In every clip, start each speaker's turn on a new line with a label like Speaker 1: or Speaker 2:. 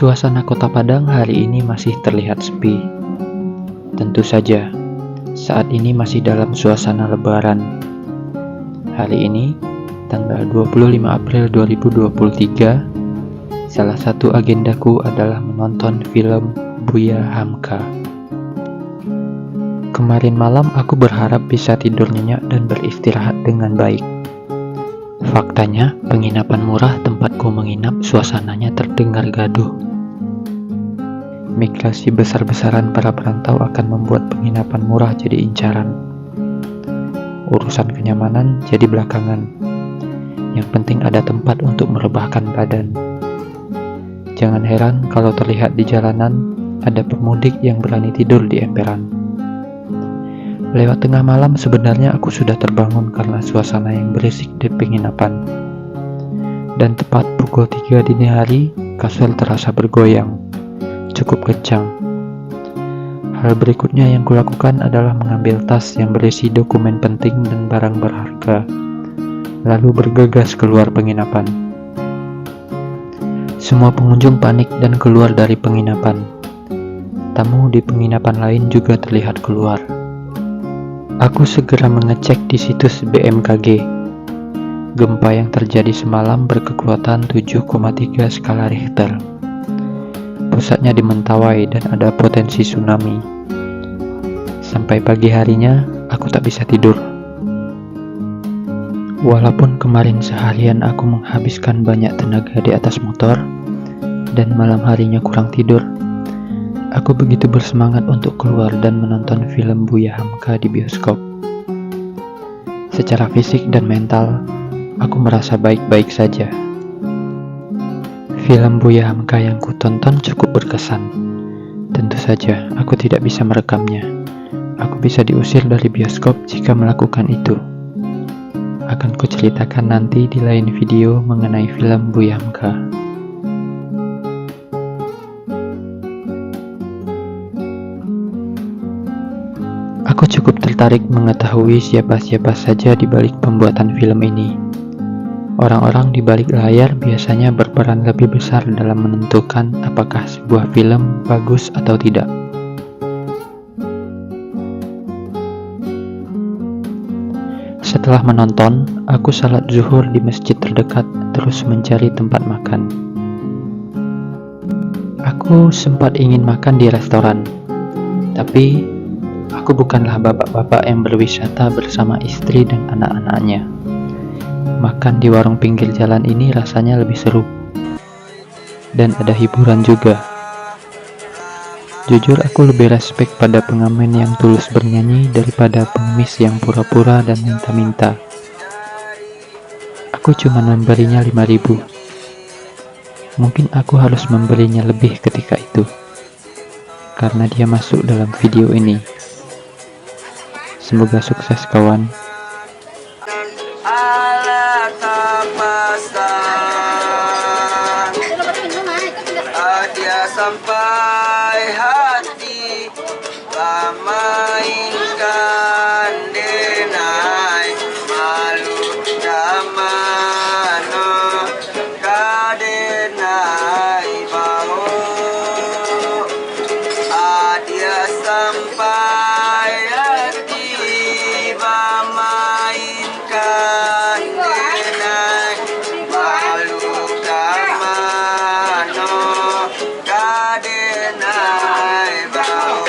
Speaker 1: Suasana kota Padang hari ini masih terlihat sepi. Tentu saja, saat ini masih dalam suasana Lebaran. Hari ini, tanggal 25 April 2023, salah satu agendaku adalah menonton film Buya Hamka. Kemarin malam aku berharap bisa tidur nyenyak dan beristirahat dengan baik. Faktanya, penginapan murah tempatku menginap suasananya terdengar gaduh. Migrasi besar-besaran para perantau akan membuat penginapan murah jadi incaran. Urusan kenyamanan jadi belakangan. Yang penting ada tempat untuk merebahkan badan. Jangan heran kalau terlihat di jalanan ada pemudik yang berani tidur di emperan. Lewat tengah malam sebenarnya aku sudah terbangun karena suasana yang berisik di penginapan. Dan tepat pukul 3 dini hari, kasur terasa bergoyang. Cukup kencang. Hal berikutnya yang kulakukan adalah mengambil tas yang berisi dokumen penting dan barang berharga, lalu bergegas keluar penginapan. Semua pengunjung panik dan keluar dari penginapan. Tamu di penginapan lain juga terlihat keluar. Aku segera mengecek di situs BMKG. Gempa yang terjadi semalam berkekuatan 7,3 skala Richter. Pusatnya di Mentawai dan ada potensi tsunami. Sampai pagi harinya, aku tak bisa tidur. Walaupun kemarin seharian aku menghabiskan banyak tenaga di atas motor, dan malam harinya kurang tidur, aku begitu bersemangat untuk keluar dan menonton film Buya Hamka di bioskop. Secara fisik dan mental, aku merasa baik-baik saja. Film Buya Hamka yang kutonton cukup berkesan. Tentu saja, aku tidak bisa merekamnya. Aku bisa diusir dari bioskop jika melakukan itu. Akan kuceritakan nanti di lain video mengenai film Buya Hamka. Aku cukup tertarik mengetahui siapa-siapa saja di balik pembuatan film ini. Orang-orang di balik layar biasanya berperan lebih besar dalam menentukan apakah sebuah film bagus atau tidak. Setelah menonton, aku salat zuhur di masjid terdekat terus mencari tempat makan. Aku sempat ingin makan di restoran, tapi aku bukanlah bapak-bapak yang berwisata bersama istri dan anak-anaknya. Makan di warung pinggir jalan ini rasanya lebih seru. Dan ada hiburan juga. Jujur aku lebih respek pada pengamen yang tulus bernyanyi daripada pengemis yang pura-pura dan minta-minta. Aku cuma memberinya 5.000. Mungkin aku harus memberinya lebih ketika itu. Karena dia masuk dalam video ini. Semoga sukses kawan.
Speaker 2: Dia sampai hati mainkan denai malu damano kadenai bau dia sampai hati mainkan denai malu damano kadenai bau.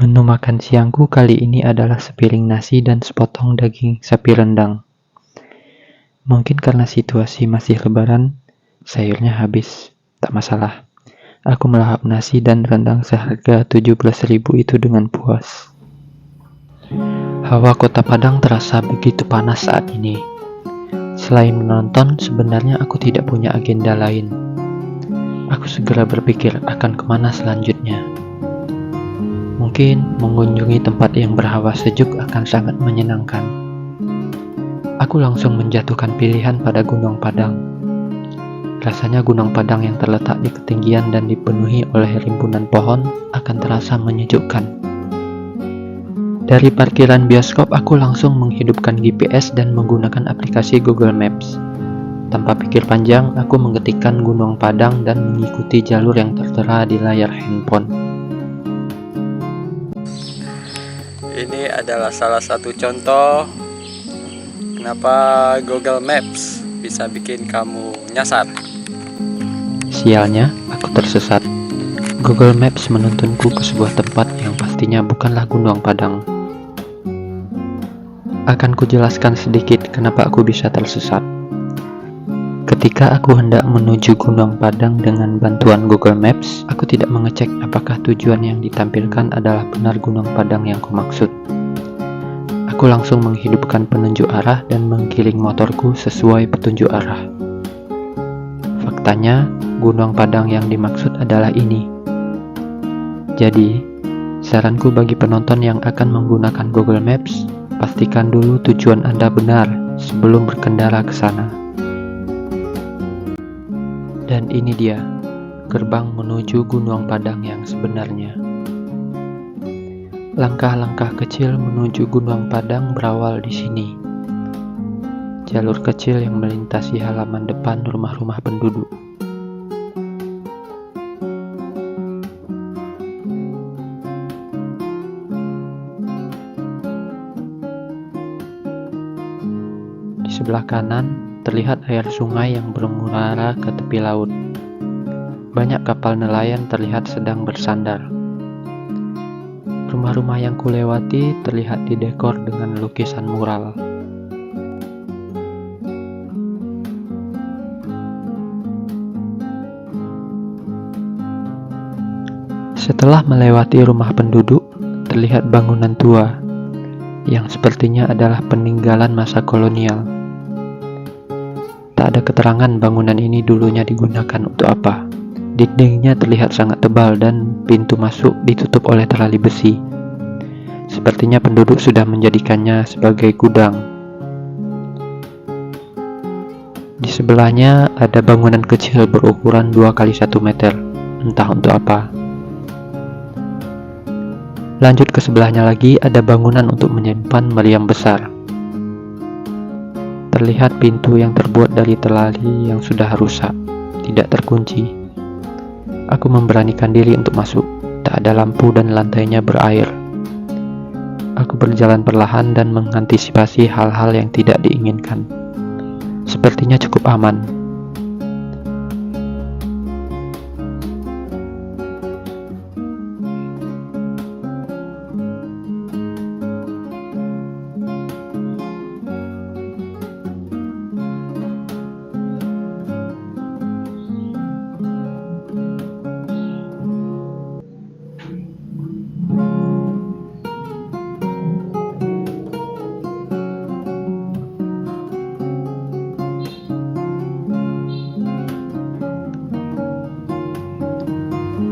Speaker 1: Menu makan siangku kali ini adalah sepiring nasi dan sepotong daging sapi rendang. Mungkin karena situasi masih lebaran, sayurnya habis. Tak masalah. Aku melahap nasi dan rendang seharga 17.000 itu dengan puas. Hawa kota Padang terasa begitu panas saat ini. Selain menonton, sebenarnya aku tidak punya agenda lain. Aku segera berpikir akan kemana selanjutnya. Mungkin mengunjungi tempat yang berhawa sejuk akan sangat menyenangkan. Aku langsung menjatuhkan pilihan pada Gunung Padang. Rasanya Gunung Padang yang terletak di ketinggian dan dipenuhi oleh rimbunan pohon akan terasa menyejukkan. Dari parkiran bioskop, aku langsung menghidupkan GPS dan menggunakan aplikasi Google Maps. Tanpa pikir panjang, aku mengetikkan Gunung Padang dan mengikuti jalur yang tertera di layar handphone.
Speaker 3: Ini adalah salah satu contoh kenapa Google Maps bisa bikin kamu nyasar.
Speaker 1: Sialnya, aku tersesat. Google Maps menuntunku ke sebuah tempat yang pastinya bukanlah Gunung Padang. Akan kujelaskan sedikit kenapa aku bisa tersesat. Ketika aku hendak menuju Gunung Padang dengan bantuan Google Maps, aku tidak mengecek apakah tujuan yang ditampilkan adalah benar Gunung Padang yang kumaksud. Aku langsung menghidupkan penunjuk arah dan menggiring motorku sesuai petunjuk arah. Faktanya, Gunung Padang yang dimaksud adalah ini. Jadi, saranku bagi penonton yang akan menggunakan Google Maps, pastikan dulu tujuan Anda benar sebelum berkendara ke sana. Dan ini dia, gerbang menuju Gunung Padang yang sebenarnya. Langkah-langkah kecil menuju Gunung Padang berawal di sini. Jalur kecil yang melintasi halaman depan rumah-rumah penduduk. Di sebelah kanan, terlihat air sungai yang bermuara ke tepi laut. Banyak kapal nelayan terlihat sedang bersandar. Rumah-rumah yang kulewati terlihat didekor dengan lukisan mural. Setelah melewati rumah penduduk, terlihat bangunan tua yang sepertinya adalah peninggalan masa kolonial. Tak ada keterangan bangunan ini dulunya digunakan untuk apa. Dindingnya terlihat sangat tebal dan pintu masuk ditutup oleh terali besi. Sepertinya penduduk sudah menjadikannya sebagai gudang. Di sebelahnya ada bangunan kecil berukuran 2x1 meter, entah untuk apa. Lanjut ke sebelahnya lagi ada bangunan untuk menyimpan meriam besar. Terlihat pintu yang terbuat dari terali yang sudah rusak, tidak terkunci. Aku memberanikan diri untuk masuk. Tak ada lampu dan lantainya berair. Aku berjalan perlahan dan mengantisipasi hal-hal yang tidak diinginkan. Sepertinya cukup aman.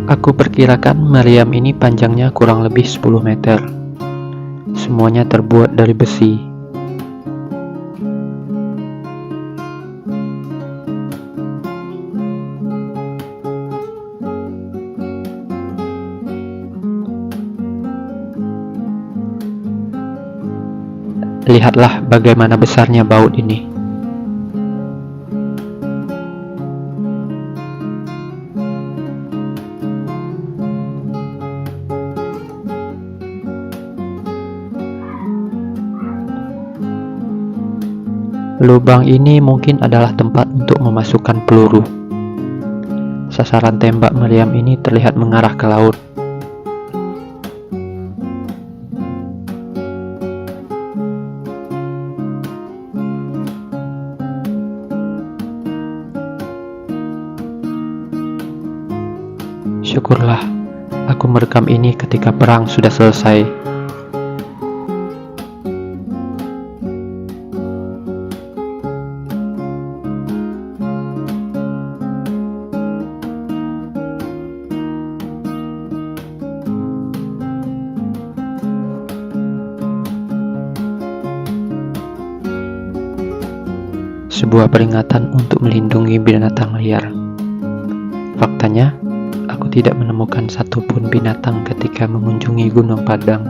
Speaker 1: Aku perkirakan meriam ini panjangnya kurang lebih 10 meter. Semuanya terbuat dari besi. Lihatlah bagaimana besarnya baut ini. Lubang ini mungkin adalah tempat untuk memasukkan peluru. Sasaran tembak meriam ini terlihat mengarah ke laut. Syukurlah, aku merekam ini ketika perang sudah selesai. Sebuah peringatan untuk melindungi binatang liar. Faktanya, aku tidak menemukan satupun binatang ketika mengunjungi Gunung Padang.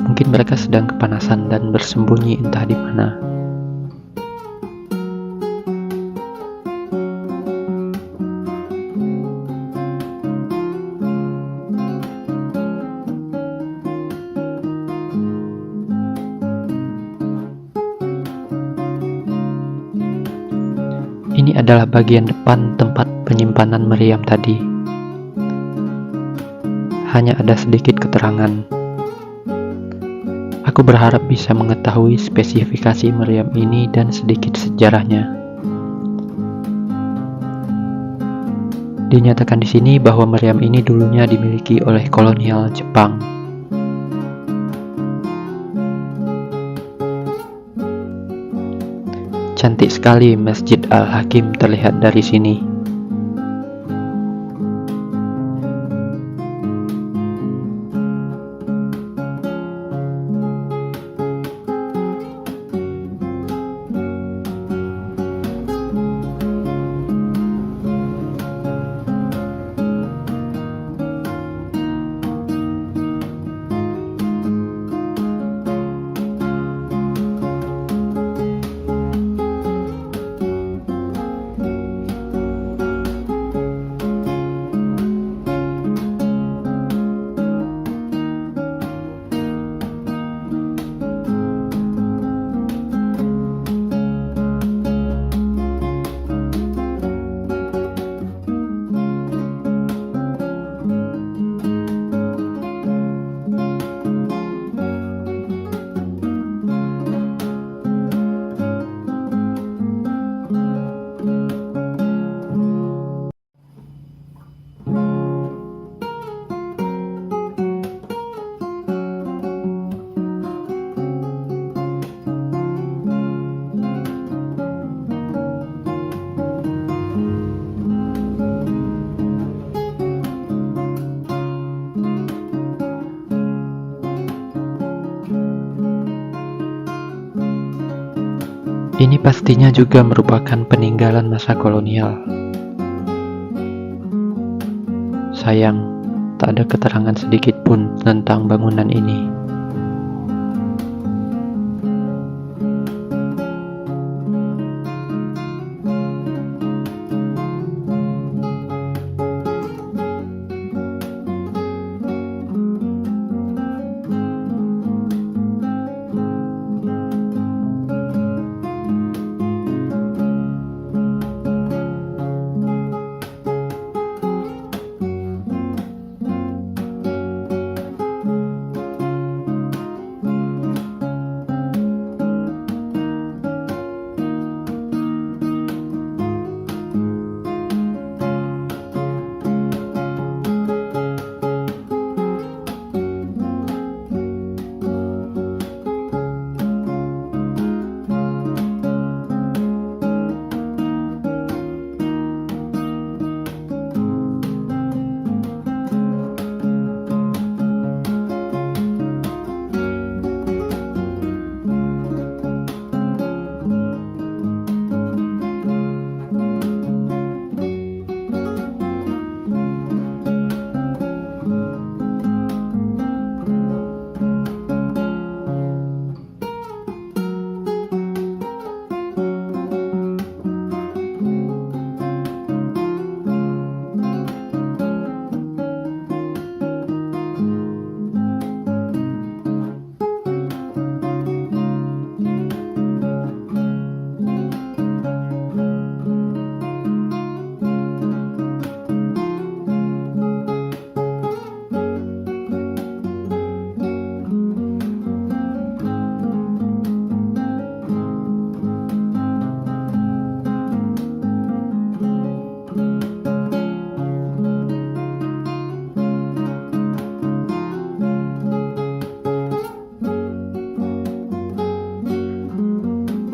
Speaker 1: Mungkin mereka sedang kepanasan dan bersembunyi entah di mana. Ini adalah bagian depan tempat penyimpanan meriam tadi. Hanya ada sedikit keterangan. Aku berharap bisa mengetahui spesifikasi meriam ini dan sedikit sejarahnya. Dinyatakan di sini bahwa meriam ini dulunya dimiliki oleh kolonial Jepang. Cantik sekali Masjid Al-Hakim terlihat dari sini. Ini pastinya juga merupakan peninggalan masa kolonial. Sayang, tak ada keterangan sedikit pun tentang bangunan ini.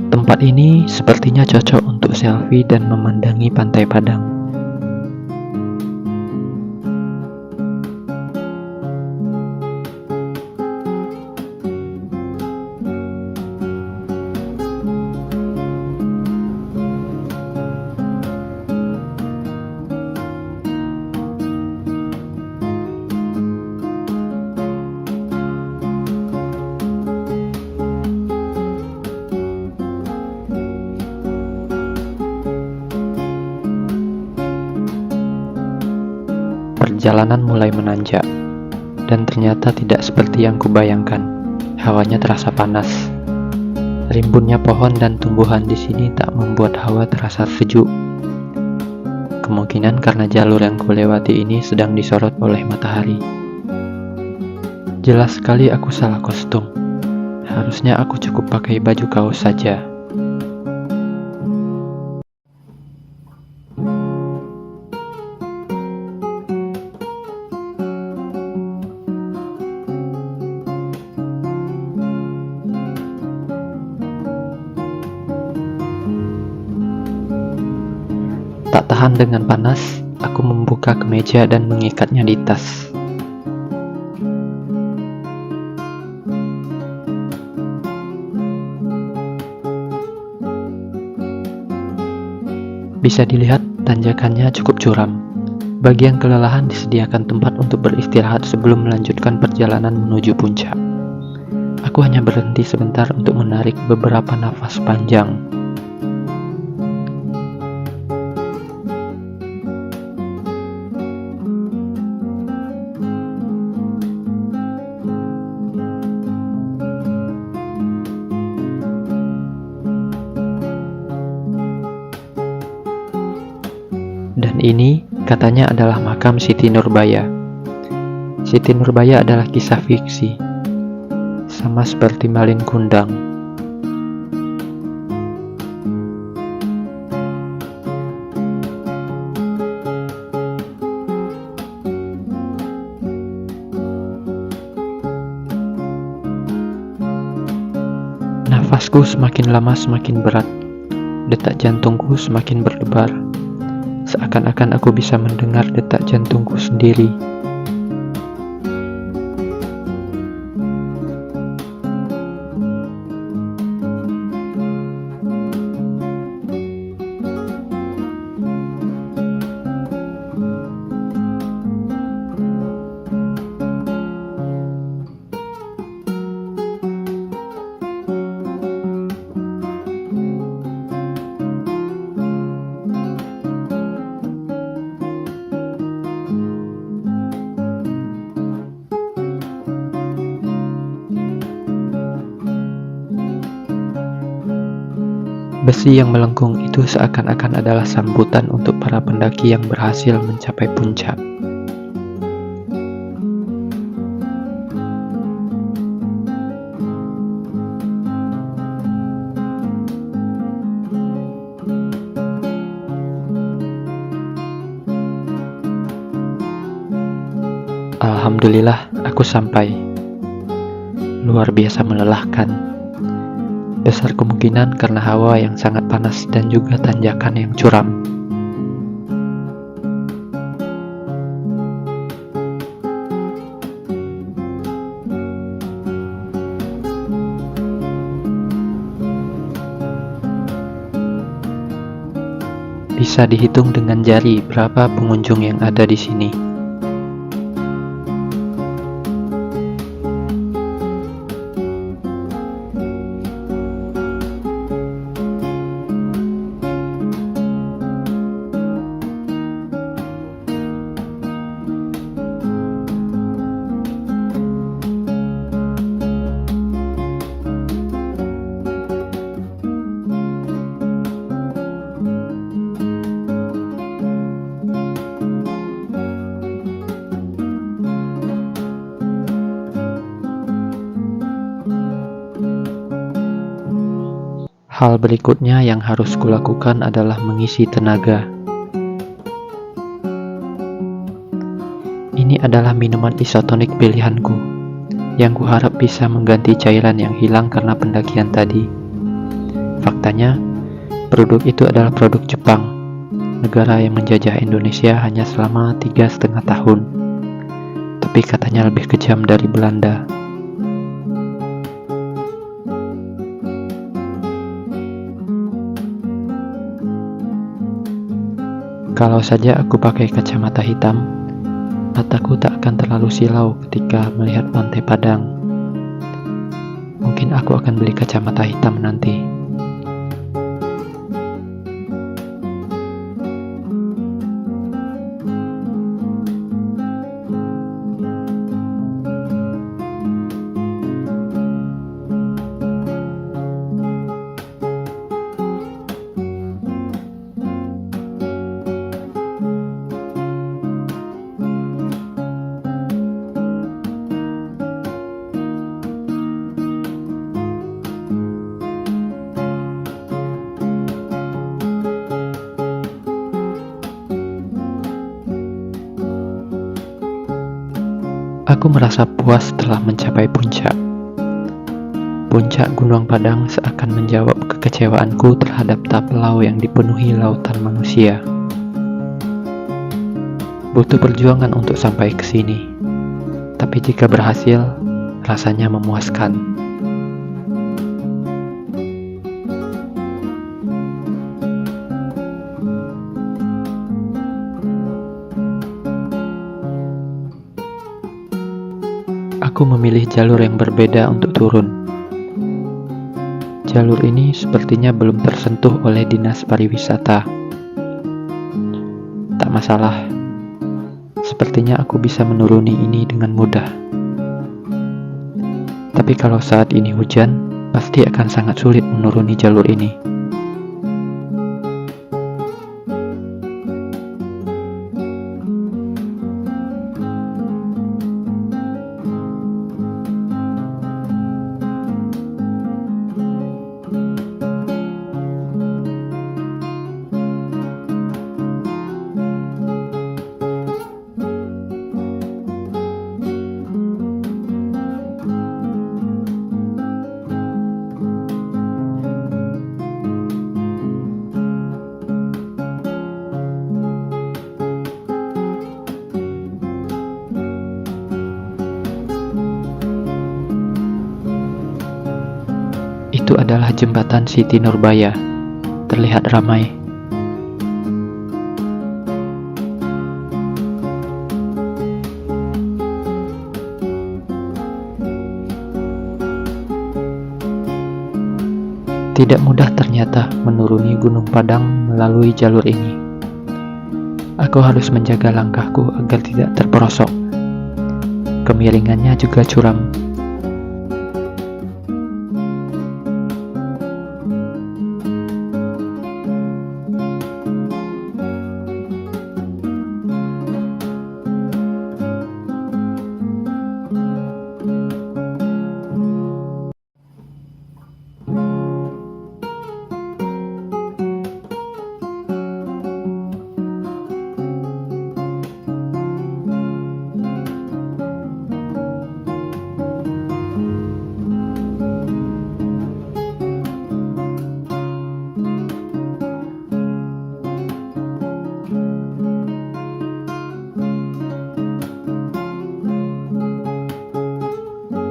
Speaker 1: Tempat ini sepertinya cocok untuk selfie dan memandangi pantai Padang. perjalanan mulai menanjak, dan ternyata tidak seperti yang kubayangkan. Hawanya terasa panas. Rimbunnya pohon dan tumbuhan di sini tak membuat hawa terasa sejuk. Kemungkinan karena jalur yang kulewati ini sedang disorot oleh matahari. Jelas sekali aku salah kostum. Harusnya aku cukup pakai baju kaos saja. Tak tahan dengan panas, aku membuka kemeja dan mengikatnya di tas. Bisa dilihat tanjakannya cukup curam. Bagi yang kelelahan disediakan tempat untuk beristirahat sebelum melanjutkan perjalanan menuju puncak. Aku hanya berhenti sebentar untuk menarik beberapa nafas panjang. Dan ini katanya adalah makam Siti Nurbaya. Siti Nurbaya adalah kisah fiksi, sama seperti Malin Kundang. Nafasku semakin lama semakin berat, detak jantungku semakin berdebar. Seakan-akan aku bisa mendengar detak jantungku sendiri. Besi yang melengkung itu seakan-akan adalah sambutan untuk para pendaki yang berhasil mencapai puncak. Alhamdulillah, aku sampai. Luar biasa melelahkan. Besar kemungkinan karena hawa yang sangat panas dan juga tanjakan yang curam. Bisa dihitung dengan jari berapa pengunjung yang ada di sini. Hal berikutnya yang harus kulakukan adalah mengisi tenaga. Ini adalah minuman isotonik pilihanku, yang kuharap bisa mengganti cairan yang hilang karena pendakian tadi. Faktanya, produk itu adalah produk Jepang, negara yang menjajah Indonesia hanya selama 3,5 tahun. Tapi katanya lebih kejam dari Belanda. Kalau saja aku pakai kacamata hitam, mataku tak akan terlalu silau ketika melihat Pantai Padang. Mungkin aku akan beli kacamata hitam nanti. Aku merasa puas setelah mencapai puncak. Puncak Gunung Padang seakan menjawab kekecewaanku terhadap Taplau yang dipenuhi lautan manusia. Butuh perjuangan untuk sampai ke sini, tapi jika berhasil, rasanya memuaskan. Aku memilih jalur yang berbeda untuk turun. Jalur ini sepertinya belum tersentuh oleh dinas pariwisata. Tak masalah, sepertinya aku bisa menuruni ini dengan mudah. Tapi kalau saat ini hujan, pasti akan sangat sulit menuruni jalur ini. Itu adalah jembatan Siti Nurbaya. Terlihat ramai. Tidak mudah ternyata menuruni Gunung Padang melalui jalur ini. Aku harus menjaga langkahku agar tidak terperosok. Kemiringannya juga curam.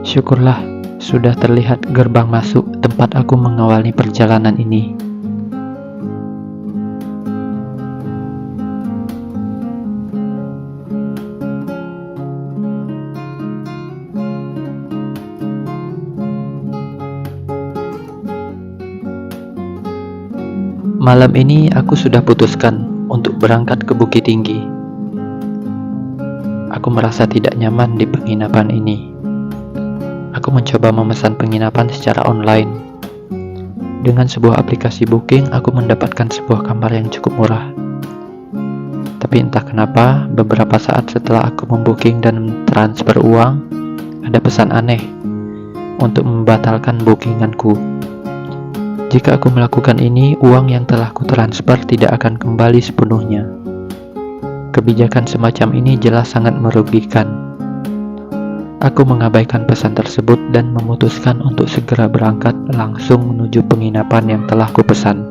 Speaker 1: Syukurlah, sudah terlihat gerbang masuk tempat aku mengawali perjalanan ini. Malam ini aku sudah putuskan untuk berangkat ke Bukit Tinggi. Aku merasa tidak nyaman di penginapan ini. Aku mencoba memesan penginapan secara online. Dengan sebuah aplikasi booking, aku mendapatkan sebuah kamar yang cukup murah. Tapi entah kenapa, beberapa saat setelah aku membooking dan transfer uang, ada pesan aneh untuk membatalkan bookinganku. Jika aku melakukan ini, uang yang telah kutransfer tidak akan kembali sepenuhnya. Kebijakan semacam ini jelas sangat merugikan. Aku mengabaikan pesan tersebut dan memutuskan untuk segera berangkat langsung menuju penginapan yang telah kupesan.